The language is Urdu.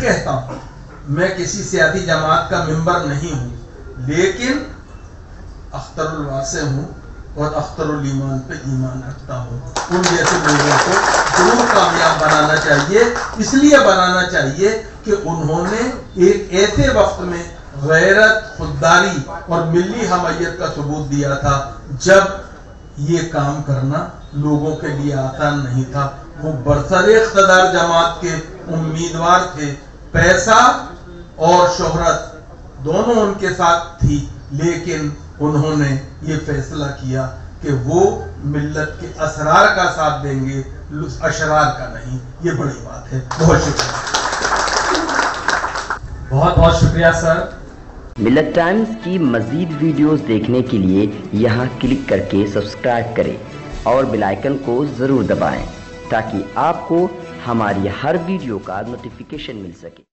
کہتا ہوں میں کسی سیاسی جماعت کا ممبر نہیں ہوں، لیکن اختر الواسع ہوں اور اختر الایمان پہ ایمان رکھتا ہوں۔ ان جیسے لوگوں کو ضرور کامیاب بنانا چاہیے، اس لیے بنانا چاہیے کہ انہوں نے ایک ایسے وقت میں غیرت، خودداری اور ملی حمیت کا ثبوت دیا تھا جب یہ کام کرنا لوگوں کے لیے آسان نہیں تھا۔ وہ برسر اقتدار جماعت کے امیدوار تھے، پیسہ اور شہرت دونوں ان کے ساتھ تھی، لیکن انہوں نے یہ فیصلہ کیا کہ وہ ملت کے اسرار کا ساتھ دیں گے، اشرار کا نہیں۔ یہ بڑی بات ہے۔ بہت شکریہ، بہت بہت شکریہ سر۔ ملت ٹائمز کی مزید ویڈیوز دیکھنے کے لیے یہاں کلک کر کے سبسکرائب کریں اور بیل آئیکن کو ضرور دبائیں تاکہ آپ کو ہماری ہر ویڈیو کا نوٹیفیکیشن مل سکے۔